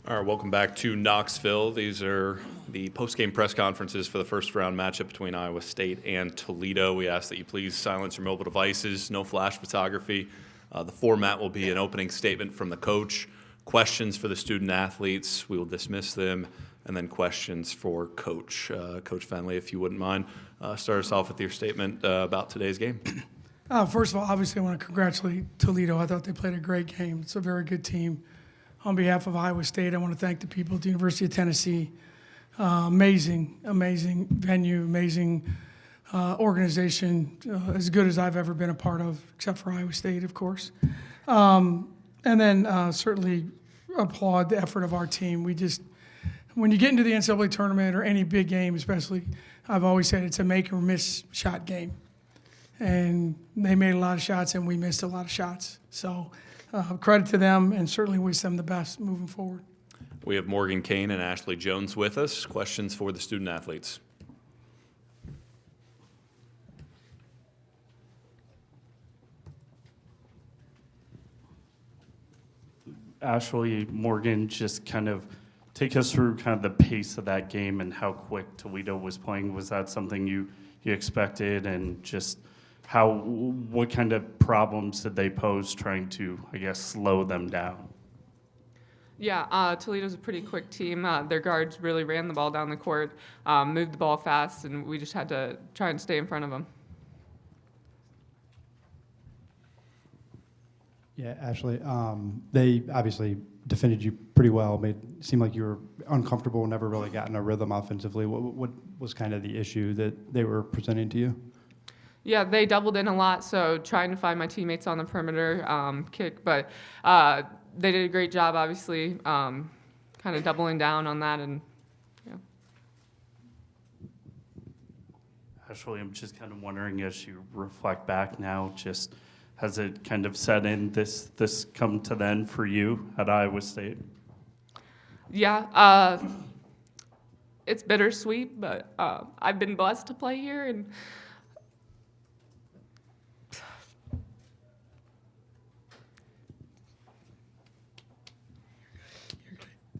All right, welcome back to Knoxville. These are the post-game press conferences for the first-round matchup between Iowa State and Toledo. We ask that you please silence your mobile devices, no flash photography. The format will be an opening statement from the coach, questions for the student-athletes. We will dismiss them, and then questions for Coach. Coach Fennelly, if you wouldn't mind, start us off with your statement about today's game. First of all, obviously I want to congratulate Toledo. I thought they played a great game. It's a very good team. On behalf of Iowa State, I want to thank the people at the University of Tennessee. Amazing venue, amazing organization, as good as I've ever been a part of, except for Iowa State, of course. And then certainly applaud the effort of our team. When you get into the NCAA Tournament or any big game especially, I've always said it's a make or miss shot game. And they made a lot of shots and we missed a lot of shots. So credit to them and certainly wish them the best moving forward. We have Morgan Kane and Ashley Jones with us. Questions for the student athletes. Ashley, Morgan, just kind of take us through kind of the pace of that game and how quick Toledo was playing. Was that something you expected, and just what kind of problems did they pose trying to, I guess, slow them down? Yeah, Toledo's a pretty quick team. Their guards really ran the ball down the court, moved the ball fast, and we just had to try and stay in front of them. Yeah, Ashley, they obviously defended you pretty well. Made it seem like you were uncomfortable, never really got in a rhythm offensively. What was kind of the issue that they were presenting to you? Yeah, they doubled in a lot, so trying to find my teammates on the perimeter, kick, but they did a great job, obviously, kind of doubling down on that, and yeah. Ashley, I'm just kind of wondering, as you reflect back now, just has it kind of set in this come to the end for you at Iowa State? Yeah, it's bittersweet, but I've been blessed to play here, and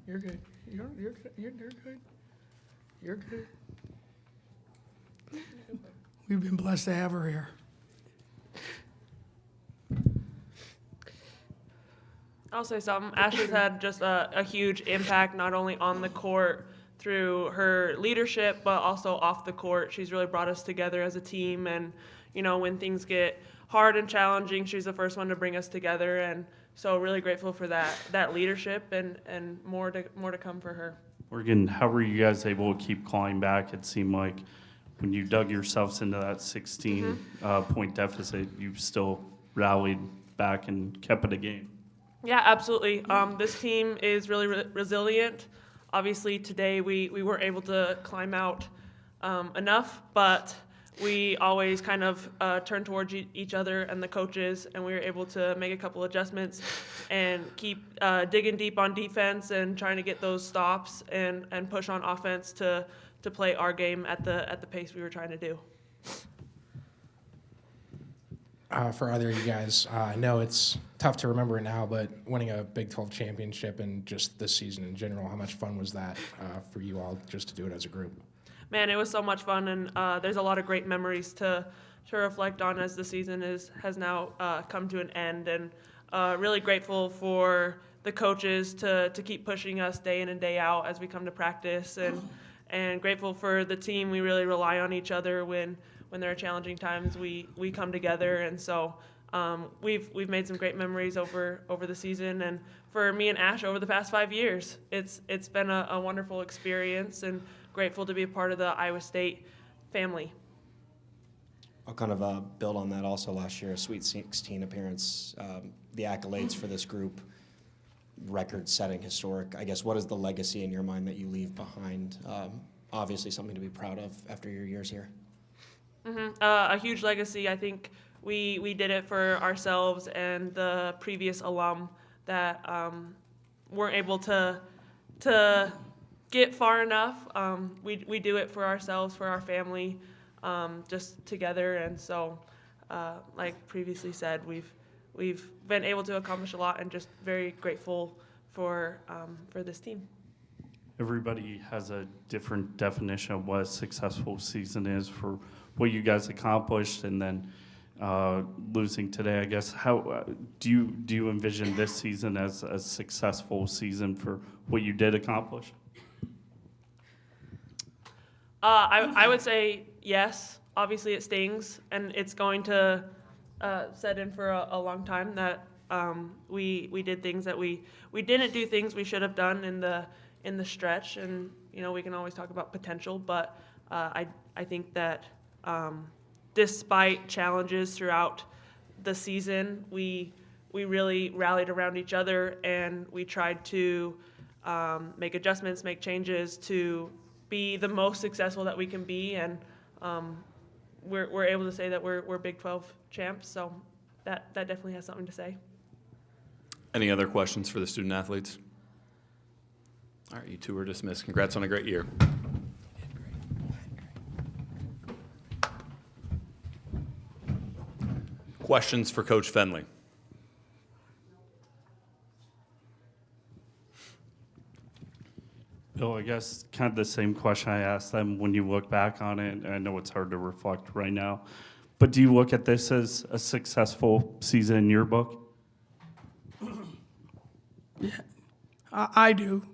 You're good. You're good. You're good. You're good. We've been blessed to have her here. I'll say something. Ashley's had just a huge impact, not only on the court through her leadership, but also off the court. She's really brought us together as a team, and when things get hard and challenging, she's the first one to bring us together, and so really grateful for that leadership and more to come for her. Morgan, how were you guys able to keep clawing back? It seemed like when you dug yourselves into that 16-point deficit, you still rallied back and kept it a game. Yeah, absolutely. This team is really resilient. Obviously, today we weren't able to climb out enough, but we always kind of turn towards each other and the coaches, and we were able to make a couple adjustments and keep digging deep on defense and trying to get those stops and push on offense to play our game at the pace we were trying to do. For either of you guys, I know it's tough to remember it now, but winning a Big 12 championship and just this season in general, how much fun was that for you all just to do it as a group? Man, it was so much fun, and there's a lot of great memories to reflect on as the season has now come to an end, and really grateful for the coaches to keep pushing us day in and day out as we come to practice, and grateful for the team. We really rely on each other when there are challenging times. We come together, and so we've made some great memories over the season, and for me and Ash over the past 5 years, it's been a wonderful experience, and grateful to be a part of the Iowa State family. I'll kind of build on that also. Last year, a Sweet 16 appearance, the accolades for this group, record-setting, historic. I guess, what is the legacy in your mind that you leave behind? Obviously something to be proud of after your years here. A huge legacy. I think we did it for ourselves and the previous alum that weren't able to get far enough. We do it for ourselves, for our family, just together. And so, like previously said, we've been able to accomplish a lot, and just very grateful for this team. Everybody has a different definition of what a successful season is for what you guys accomplished, and then losing today. I guess how do you envision this season as a successful season for what you did accomplish? I would say yes. Obviously, it stings, and it's going to set in for a long time that we did things that we didn't do things we should have done in the stretch, and we can always talk about potential, but I think that despite challenges throughout the season, we really rallied around each other, and we tried to make adjustments, make changes to be the most successful that we can be, and we're able to say that we're Big 12 champs, so that definitely has something to say. Any other questions for the student athletes? All right, you two are dismissed. Congrats on a great year. Questions for Coach Fennelly? Bill, I guess kind of the same question I asked them when you look back on it. I know it's hard to reflect right now, but do you look at this as a successful season in your book? Yeah, I do.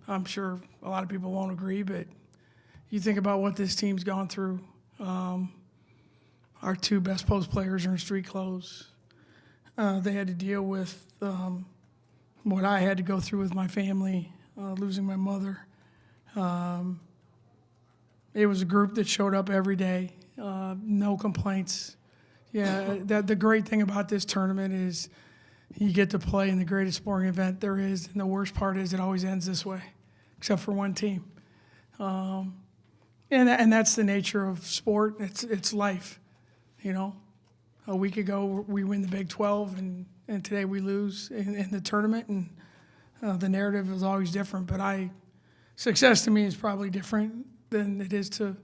I'm sure a lot of people won't agree, but you think about what this team's gone through. Our two best post players are in street clothes. They had to deal with what I had to go through with my family, losing my mother. It was a group that showed up every day, no complaints. Yeah, the great thing about this tournament is you get to play in the greatest sporting event there is, and the worst part is it always ends this way, except for one team. And that's the nature of sport. It's life, A week ago we win the Big 12, and today we lose in the tournament, and the narrative is always different. But success to me is probably different than it is to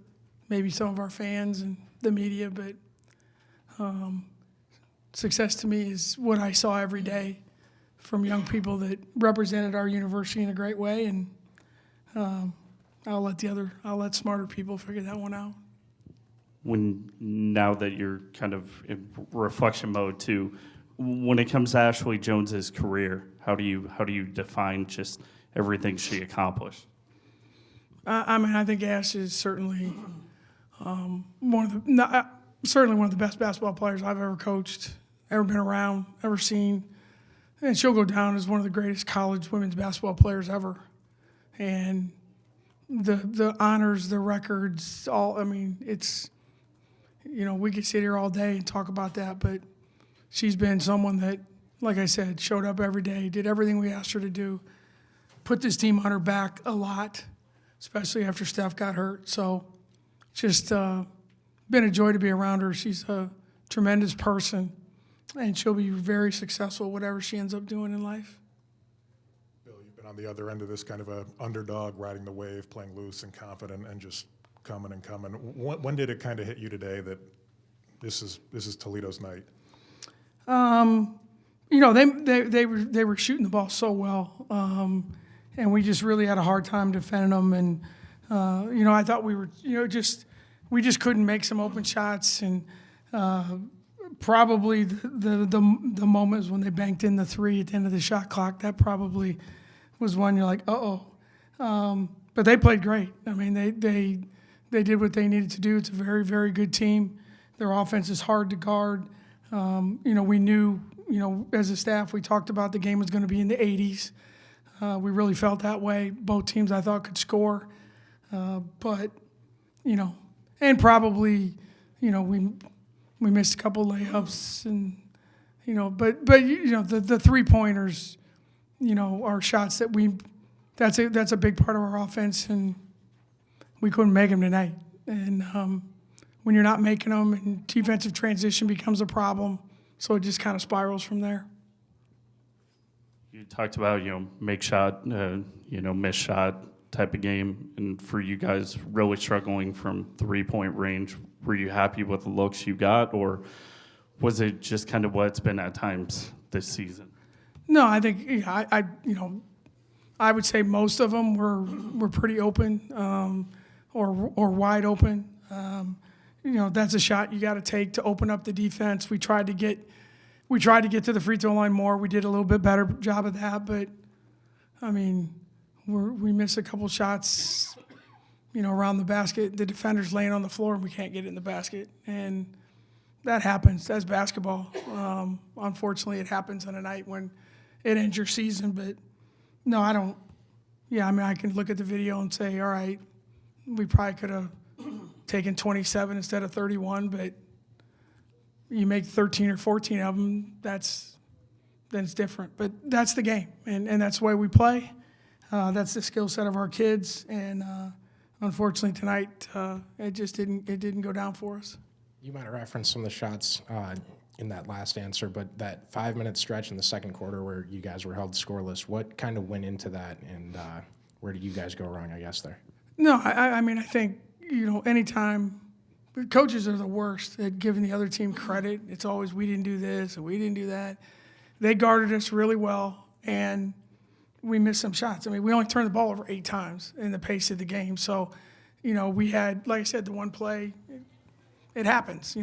maybe some of our fans and the media, but success to me is what I saw every day from young people that represented our university in a great way, and I'll let smarter people figure that one out. Now that you're kind of in reflection mode too, when it comes to Ashley Jones's career, how do you define just everything she accomplished? I think Ash is certainly one of the best basketball players I've ever coached, ever been around, ever seen. And she'll go down as one of the greatest college women's basketball players ever. And the honors, the records, it's, we could sit here all day and talk about that, but she's been someone that, like I said, showed up every day, did everything we asked her to do, put this team on her back a lot, especially after Steph got hurt. So just been a joy to be around her. She's a tremendous person, and she'll be very successful whatever she ends up doing in life. Bill, you've been on the other end of this, kind of a underdog, riding the wave, playing loose and confident, and just coming and coming. When did it kind of hit you today that this is Toledo's night? They were shooting the ball so well, and we just really had a hard time defending them. And I thought we were, we just couldn't make some open shots. And probably the moments when they banked in the three at the end of the shot clock, that probably was one you're like, but they played great. I mean, they did what they needed to do. It's a very, very good team. Their offense is hard to guard. We knew, as a staff, we talked about the game was going to be in the 80s. We really felt that way. Both teams, I thought, could score. But, and probably, we missed a couple layups, and, but the three-pointers, are shots that that's a big part of our offense, and we couldn't make them tonight. And when you're not making them, and defensive transition becomes a problem, so it just kind of spirals from there. You talked about, make shot, miss shot type of game, and for you guys really struggling from three-point range, were you happy with the looks you got, or was it just kind of what it's been at times this season? No, I think I would say most of them were pretty open or wide open. That's a shot you got to take to open up the defense. We tried to get to the free throw line more. We did a little bit better job of that, but I mean, we missed a couple shots, around the basket. The defender's laying on the floor and we can't get it in the basket, and that happens. That's basketball. Unfortunately, it happens on a night when it ends your season. But no, I don't. Yeah, I mean, I can look at the video and say, all right, we probably could have taken 27 instead of 31, but you make 13 or 14 of them, then it's different. But that's the game, and that's the way we play. That's the skill set of our kids, and unfortunately tonight it didn't go down for us. You might have referenced some of the shots in that last answer, but that 5-minute stretch in the second quarter where you guys were held scoreless, what kind of went into that, and where did you guys go wrong, I guess, there? No, I mean, I think, anytime coaches are the worst at giving the other team credit. It's always, we didn't do this and we didn't do that. They guarded us really well, and we missed some shots. I mean, we only turned the ball over 8 times in the pace of the game. So, we had, like I said, the one play, it happens.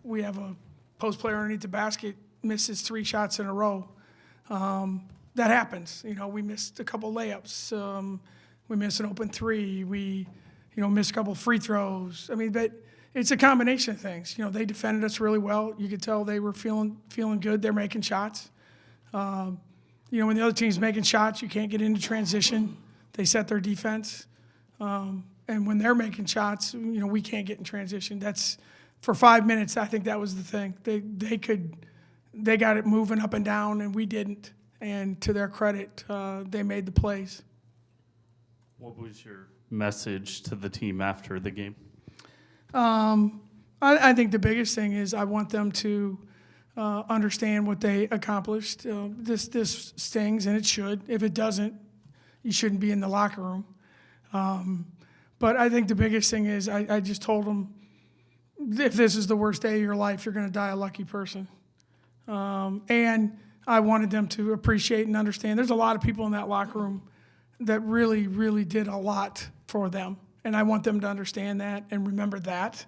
We have a post player underneath the basket, misses 3 shots in a row. That happens. We missed a couple layups. We missed an open 3. We, missed a couple free throws. I mean, but it's a combination of things. They defended us really well. You could tell they were feeling good. They're making shots. When the other team's making shots, you can't get into transition. They set their defense. And when they're making shots, we can't get in transition. That's for 5 minutes. I think that was the thing. They got it moving up and down, and we didn't. And to their credit, they made the plays. What was your message to the team after the game? I think the biggest thing is I want them to understand what they accomplished. This stings, and it should. If it doesn't, you shouldn't be in the locker room. But I think the biggest thing is I just told them, if this is the worst day of your life, you're going to die a lucky person. And I wanted them to appreciate and understand. There's a lot of people in that locker room that really, really did a lot for them. And I want them to understand that and remember that.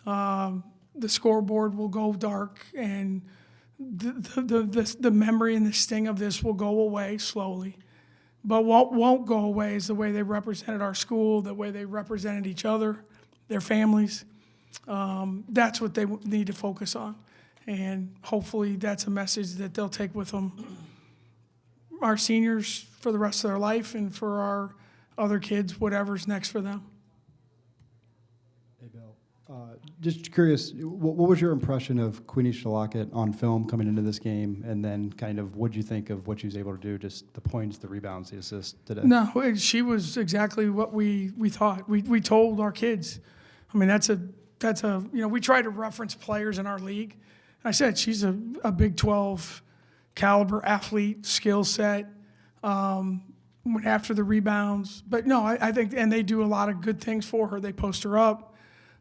The scoreboard will go dark, and the memory and the sting of this will go away slowly. But what won't go away is the way they represented our school, the way they represented each other, their families. That's what they need to focus on. And hopefully that's a message that they'll take with them, our seniors, for the rest of their life, and for our other kids, whatever's next for them. Hey, Bill. Just curious, what was your impression of Queenie Shalakit on film coming into this game, and then kind of what did you think of what she was able to do, just the points, the rebounds, the assists today? No, she was exactly what we thought. We told our kids. I mean, that's a we try to reference players in our league. I said she's a Big 12 caliber athlete, skill set, went after the rebounds. But no, I think, and they do a lot of good things for her. They post her up.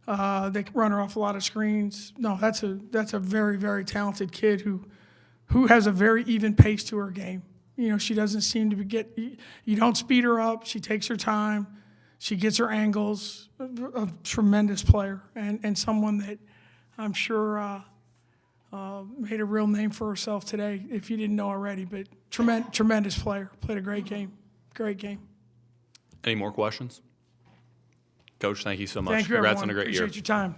They run her off a lot of screens. No, that's a very, very talented kid who has a very even pace to her game. She doesn't seem to you don't speed her up. She takes her time. She gets her angles. A tremendous player, and someone that I'm sure made a real name for herself today, if you didn't know already. But tremendous player. Played a great game. Great game. Any more questions? Coach, thank you so much. Thank you, Congrats everyone. on a great year. Appreciate your time.